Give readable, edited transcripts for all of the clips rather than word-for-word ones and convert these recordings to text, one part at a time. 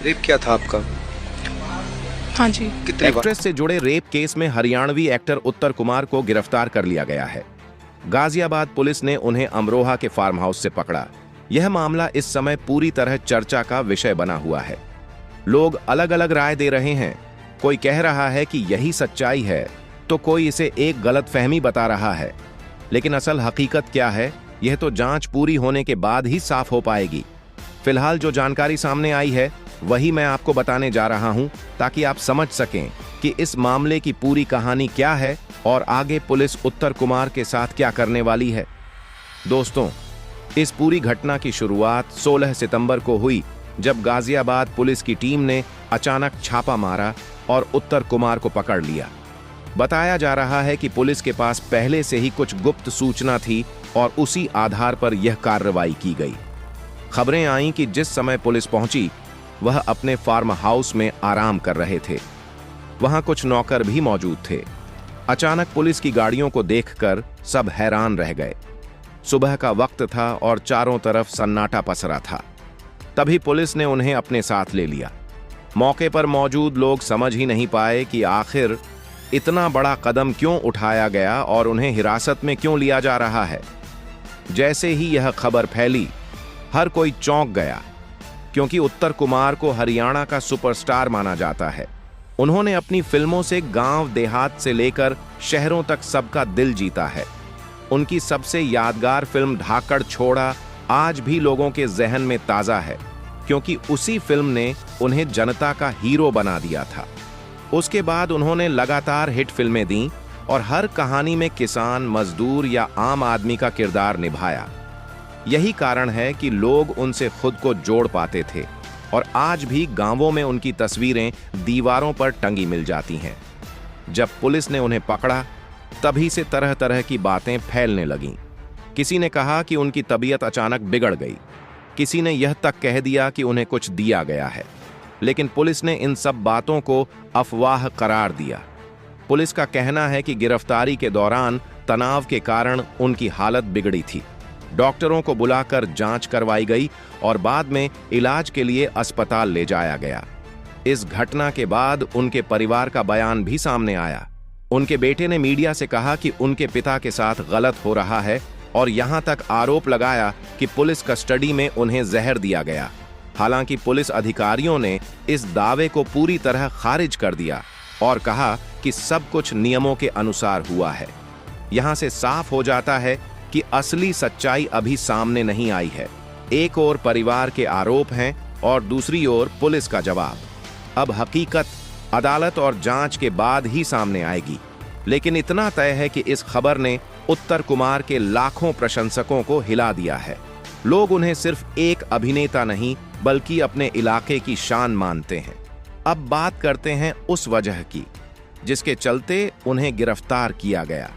Rape क्या था आपका? हाँ जी। कितने एक्ट्रेस से जुड़े रेप केस में हरियाणवी एक्टर उत्तर कुमार को गिरफ्तार कर लिया गया है। गाजियाबाद पुलिस ने उन्हें अमरोहा के फार्म हाउस से पकड़ा। यह मामला इस समय पूरी तरह चर्चा का विषय बना हुआ है। लोग अलग अलग राय दे रहे हैं। कोई कह रहा है कि यही सच्चाई है, तो कोई इसे एक गलतफहमी बता रहा है। लेकिन असल हकीकत क्या है, यह तो जांच पूरी होने के बाद ही साफ हो पाएगी। फिलहाल जो जानकारी सामने आई है वही मैं आपको बताने जा रहा हूं, ताकि आप समझ सकें कि इस मामले की पूरी कहानी क्या है और आगे पुलिस उत्तर कुमार के साथ क्या करने वाली है। दोस्तों, इस पूरी घटना की शुरुआत 16 सितंबर को हुई, जब गाजियाबाद पुलिस की टीम ने अचानक छापा मारा और उत्तर कुमार को पकड़ लिया। बताया जा रहा है कि पुलिस के पास पहले से ही कुछ गुप्त सूचना थी और उसी आधार पर यह कार्रवाई की गई। खबरें आईं कि जिस समय पुलिस पहुंची वह अपने फार्म हाउस में आराम कर रहे थे। वहां कुछ नौकर भी मौजूद थे। अचानक पुलिस की गाड़ियों को देखकर सब हैरान रह गए। सुबह का वक्त था और चारों तरफ सन्नाटा पसरा था। तभी पुलिस ने उन्हें अपने साथ ले लिया। मौके पर मौजूद लोग समझ ही नहीं पाए कि आखिर इतना बड़ा कदम क्यों उठाया गया और उन्हें हिरासत में क्यों लिया जा रहा है। जैसे ही यह खबर फैली, हर कोई चौंक गया, क्योंकि उत्तर कुमार को हरियाणा का सुपरस्टार माना जाता है। उन्होंने अपनी फिल्मों से गांव देहात से लेकर शहरों तक सबका दिल जीता है। उनकी सबसे यादगार फिल्म धाकड़ छोड़ा आज भी लोगों के जहन में ताजा है, क्योंकि उसी फिल्म ने उन्हें जनता का हीरो बना दिया था। उसके बाद उन्होंने लगातार हिट फिल्में दी और हर कहानी में किसान, मजदूर या आम आदमी का किरदार निभाया। यही कारण है कि लोग उनसे खुद को जोड़ पाते थे और आज भी गांवों में उनकी तस्वीरें दीवारों पर टंगी मिल जाती हैं। जब पुलिस ने उन्हें पकड़ा, तभी से तरह तरह की बातें फैलने लगीं। किसी ने कहा कि उनकी तबीयत अचानक बिगड़ गई। किसी ने यह तक कह दिया कि उन्हें कुछ दिया गया है। लेकिन पुलिस ने इन सब बातों को अफवाह करार दिया। पुलिस का कहना है कि गिरफ्तारी के दौरान तनाव के कारण उनकी हालत बिगड़ी थी। डॉक्टरों को बुलाकर जांच करवाई गई और बाद में इलाज के लिए अस्पताल ले जाया गया। इस घटना के बाद उनके परिवार का बयान भी सामने आया। उनके बेटे ने मीडिया से कहा कि उनके पिता के साथ गलत हो रहा है और यहां तक आरोप लगाया कि पुलिस कस्टडी में उन्हें जहर दिया गया। हालांकि पुलिस अधिकारियों ने इस दावे को पूरी तरह खारिज कर दिया और कहा कि सब कुछ नियमों के अनुसार हुआ है। यहां से साफ हो जाता है कि असली सच्चाई अभी सामने नहीं आई है। एक ओर परिवार के आरोप हैं और दूसरी ओर पुलिस का जवाब। अब हकीकत अदालत और जांच के बाद ही सामने आएगी। लेकिन इतना तय है कि इस खबर ने उत्तर कुमार के लाखों प्रशंसकों को हिला दिया है। लोग उन्हें सिर्फ एक अभिनेता नहीं, बल्कि अपने इलाके की शान मानते हैं। अब बात करते हैं उस वजह की जिसके चलते उन्हें गिरफ्तार किया गया।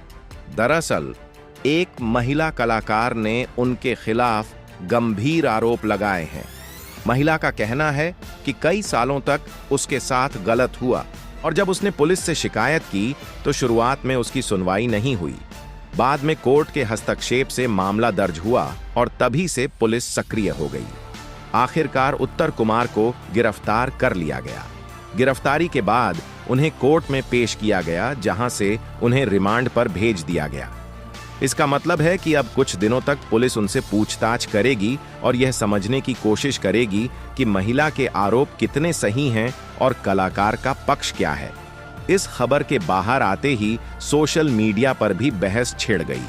दरअसल एक महिला कलाकार ने उनके खिलाफ गंभीर आरोप लगाए हैं। महिला का कहना है कि कई सालों तक उसके साथ गलत हुआ और जब उसने पुलिस से शिकायत की तो शुरुआत में उसकी सुनवाई नहीं हुई। बाद में कोर्ट के हस्तक्षेप से मामला दर्ज हुआ और तभी से पुलिस सक्रिय हो गई। आखिरकार उत्तर कुमार को गिरफ्तार कर लिया गया। गिरफ्तारी के बाद उन्हें कोर्ट में पेश किया गया, जहां से उन्हें रिमांड पर भेज दिया गया। इसका मतलब है कि अब कुछ दिनों तक पुलिस उनसे पूछताछ करेगी और यह समझने की कोशिश करेगी कि महिला के आरोप कितने सही हैं और कलाकार का पक्ष क्या है। इस खबर के बाहर आते ही सोशल मीडिया पर भी बहस छिड़ गई।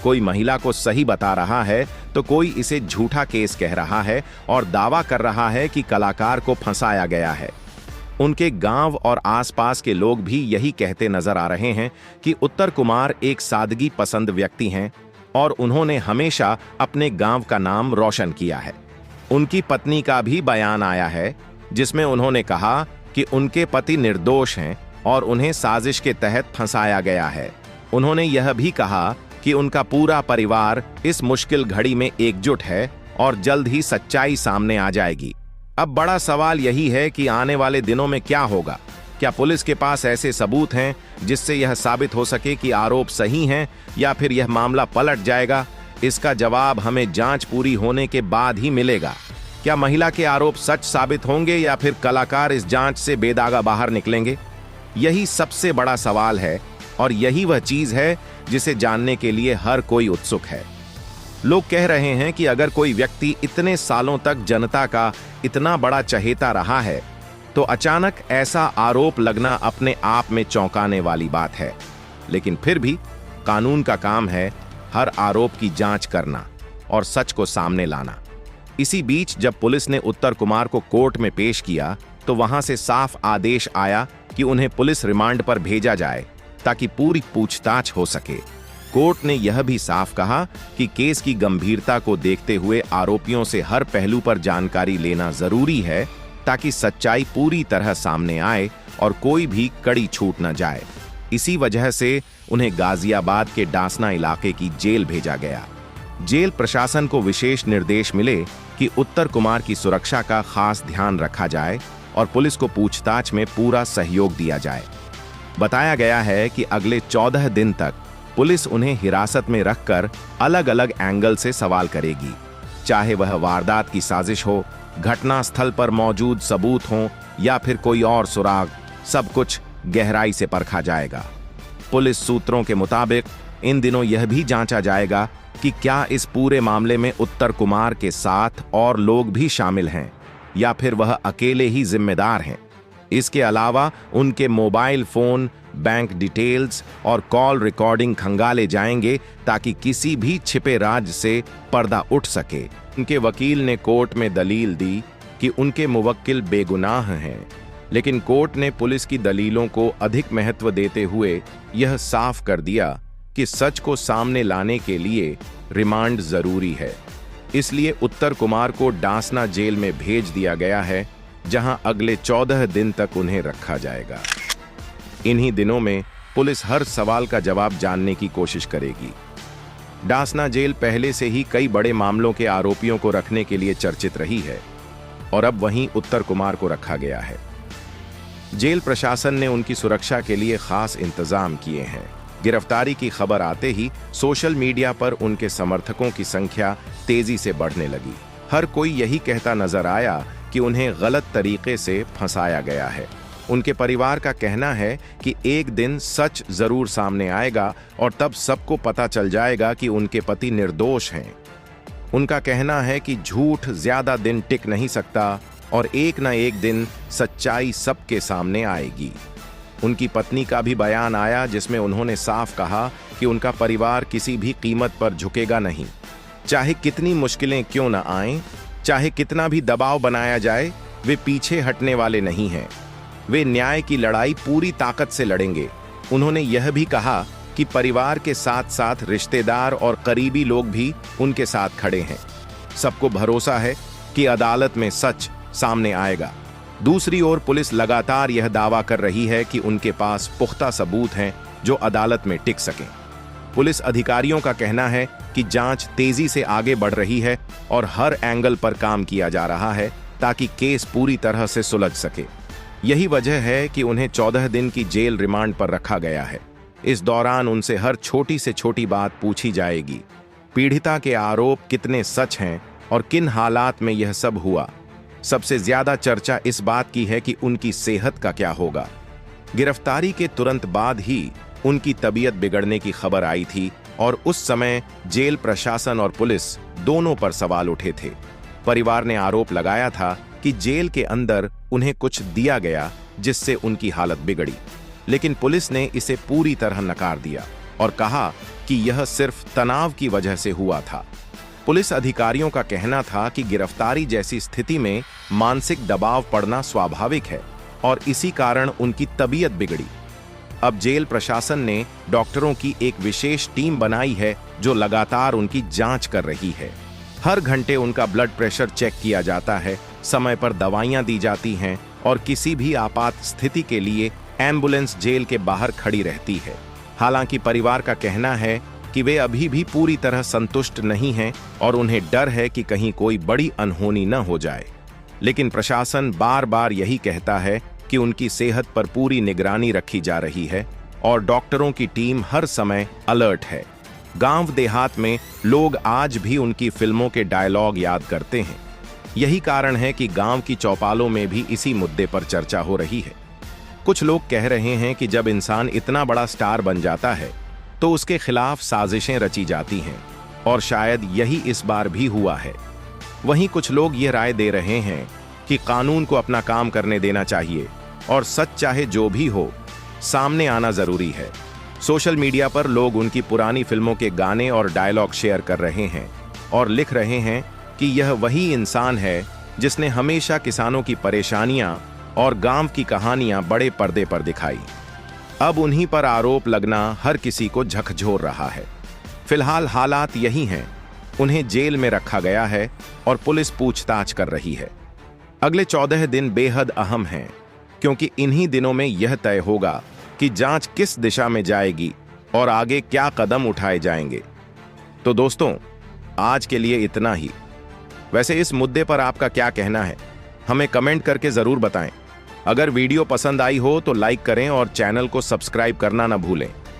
कोई महिला को सही बता रहा है तो कोई इसे झूठा केस कह रहा है और दावा कर रहा है कि कलाकार को फंसाया गया है। उनके गांव और आसपास के लोग भी यही कहते नजर आ रहे हैं कि उत्तर कुमार एक सादगी पसंद व्यक्ति हैं और उन्होंने हमेशा अपने गांव का नाम रोशन किया है। उनकी पत्नी का भी बयान आया है, जिसमें उन्होंने कहा कि उनके पति निर्दोष हैं और उन्हें साजिश के तहत फंसाया गया है। उन्होंने यह भी कहा कि उनका पूरा परिवार इस मुश्किल घड़ी में एकजुट है और जल्द ही सच्चाई सामने आ जाएगी। अब बड़ा सवाल यही है कि आने वाले दिनों में क्या होगा। क्या पुलिस के पास ऐसे सबूत हैं जिससे यह साबित हो सके कि आरोप सही हैं, या फिर यह मामला पलट जाएगा? इसका जवाब हमें जांच पूरी होने के बाद ही मिलेगा। क्या महिला के आरोप सच साबित होंगे या फिर कलाकार इस जांच से बेदागा बाहर निकलेंगे? यही सबसे बड़ा सवाल है और यही वह चीज है जिसे जानने के लिए हर कोई उत्सुक है। लोग कह रहे हैं कि अगर कोई व्यक्ति इतने सालों तक जनता का इतना बड़ा चहेता रहा है तो अचानक ऐसा आरोप लगना अपने आप में चौंकाने वाली बात है। लेकिन फिर भी कानून का काम है हर आरोप की जांच करना और सच को सामने लाना। इसी बीच जब पुलिस ने उत्तर कुमार को कोर्ट में पेश किया तो वहां से साफ आदेश आया कि उन्हें पुलिस रिमांड पर भेजा जाए ताकि पूरी पूछताछ हो सके। कोर्ट ने यह भी साफ कहा कि केस की गंभीरता को देखते हुए आरोपियों से हर पहलू पर जानकारी लेना जरूरी है ताकि सच्चाई पूरी तरह सामने आए और कोई भी कड़ी छूट न जाए। इसी वजह से उन्हें गाजियाबाद के डासना इलाके की जेल भेजा गया। जेल प्रशासन को विशेष निर्देश मिले कि उत्तर कुमार की सुरक्षा का खास ध्यान रखा जाए और पुलिस को पूछताछ में पूरा सहयोग दिया जाए। बताया गया है कि अगले 14 दिन तक पुलिस उन्हें हिरासत में रखकर अलग अलग एंगल से सवाल करेगी, चाहे वह वारदात की साजिश हो, घटना स्थल पर मौजूद सबूत हो या फिर कोई और सुराग, सब कुछ गहराई से परखा जाएगा। पुलिस सूत्रों के मुताबिक इन दिनों यह भी जांचा जाएगा कि क्या इस पूरे मामले में उत्तर कुमार के साथ और लोग भी शामिल हैं या फिर वह अकेले ही जिम्मेदार हैं। इसके अलावा उनके मोबाइल फोन, बैंक डिटेल्स और कॉल रिकॉर्डिंग खंगाले जाएंगे ताकि किसी भी छिपे राज से पर्दा उठ सके। उनके वकील ने कोर्ट में दलील दी कि उनके मुवक्किल बेगुनाह हैं, लेकिन कोर्ट ने पुलिस की दलीलों को अधिक महत्व देते हुए यह साफ कर दिया कि सच को सामने लाने के लिए रिमांड जरूरी है। इसलिए उत्तर कुमार को डासना जेल में भेज दिया गया है, जहां अगले 14 दिन तक उन्हें रखा जाएगा। इन्हीं दिनों में पुलिस हर सवाल का जवाब जानने की कोशिश करेगी। डासना जेल पहले से ही कई बड़े मामलों के आरोपियों को रखने के लिए चर्चित रही है और अब वहीं उत्तर कुमार को रखा गया है। जेल प्रशासन ने उनकी सुरक्षा के लिए खास इंतजाम किए हैं। गिरफ्तारी की खबर आते ही सोशल मीडिया पर उनके समर्थकों की संख्या तेजी से बढ़ने लगी। हर कोई यही कहता नजर आया कि उन्हें गलत तरीके से फंसाया गया है। उनके परिवार का कहना है कि एक दिन सच जरूर सामने आएगा और तब सबको पता चल जाएगा कि उनके पति निर्दोष हैं। उनका कहना है कि झूठ ज्यादा दिन टिक नहीं सकता और एक न एक दिन सच्चाई सबके सामने आएगी। उनकी पत्नी का भी बयान आया जिसमें उन्होंने साफ कहा कि उनका परिवार किसी भी कीमत पर झुकेगा नहीं, चाहे कितनी मुश्किलें क्यों न आएं, चाहे कितना भी दबाव बनाया जाए, वे पीछे हटने वाले नहीं हैं। वे न्याय की लड़ाई पूरी ताकत से लड़ेंगे। उन्होंने यह भी कहा कि परिवार के साथ साथ रिश्तेदार और करीबी लोग भी उनके साथ खड़े हैं। सबको भरोसा है कि अदालत में सच सामने आएगा। दूसरी ओर पुलिस लगातार यह दावा कर रही है कि उनके पास पुख्ता सबूत हैं जो अदालत में टिक सकें। पुलिस अधिकारियों का कहना है कि जांच तेजी से आगे बढ़ रही है और हर एंगल पर काम किया जा रहा है ताकि केस पूरी तरह से सुलझ सके। यही वजह है कि उन्हें 14 दिन की जेल रिमांड पर रखा गया है। इस दौरान उनसे हर छोटी से छोटी बात पूछी जाएगी। पीड़िता के आरोप कितने सच हैं और किन हालात में यह सब हुआ। सबसे ज्यादा चर्चा इस बात की है कि उनकी सेहत का क्या होगा। गिरफ्तारी के तुरंत बाद ही उनकी तबीयत बिगड़ने की खबर आई थी और उस समय जेल प्रशासन और पुलिस दोनों पर सवाल उठे थे। परिवार ने आरोप लगाया था कि जेल के अंदर उन्हें कुछ दिया गया जिससे उनकी हालत बिगड़ी, लेकिन पुलिस ने इसे पूरी तरह नकार दिया और कहा कि यह सिर्फ तनाव की वजह से हुआ था। पुलिस अधिकारियों का कहना था कि गिरफ्तारी जैसी स्थिति में मानसिक दबाव पड़ना स्वाभाविक है और इसी कारण उनकी तबीयत बिगड़ी। अब जेल प्रशासन ने डॉक्टरों की एक विशेष टीम बनाई है जो लगातार उनकी जांच कर रही है। हर घंटे उनका ब्लड प्रेशर चेक किया जाता है, समय पर दवाइयां दी जाती हैं और किसी भी आपात स्थिति के लिए एम्बुलेंस जेल के बाहर खड़ी रहती है। हालांकि परिवार का कहना है कि वे अभी भी पूरी तरह संतुष्ट नहीं हैं और उन्हें डर है कि कहीं कोई बड़ी अनहोनी न हो जाए। लेकिन प्रशासन बार बार यही कहता है कि उनकी सेहत पर पूरी निगरानी रखी जा रही है और डॉक्टरों की टीम हर समय अलर्ट है। गांव देहात में लोग आज भी उनकी फिल्मों के डायलॉग याद करते हैं। यही कारण है कि गांव की चौपालों में भी इसी मुद्दे पर चर्चा हो रही है। कुछ लोग कह रहे हैं कि जब इंसान इतना बड़ा स्टार बन जाता है तो उसके खिलाफ साजिशें रची जाती हैं, और शायद यही इस बार भी हुआ है। वहीं कुछ लोग ये राय दे रहे हैं कि कानून को अपना काम करने देना चाहिए और सच चाहे जो भी हो सामने आना जरूरी है। सोशल मीडिया पर लोग उनकी पुरानी फिल्मों के गाने और डायलॉग शेयर कर रहे हैं और लिख रहे हैं कि यह वही इंसान है जिसने हमेशा किसानों की परेशानियां और गांव की कहानियां बड़े पर्दे पर दिखाई। अब उन्हीं पर आरोप लगना हर किसी को झकझोर रहा है। फिलहाल हालात यही हैं, उन्हें जेल में रखा गया है और पुलिस पूछताछ कर रही है। अगले 14 दिन बेहद अहम हैं, क्योंकि इन्हीं दिनों में यह तय होगा कि जांच किस दिशा में जाएगी और आगे क्या कदम उठाए जाएंगे। तो दोस्तों, आज के लिए इतना ही। वैसे इस मुद्दे पर आपका क्या कहना है, हमें कमेंट करके जरूर बताएं। अगर वीडियो पसंद आई हो तो लाइक करें और चैनल को सब्सक्राइब करना न भूलें।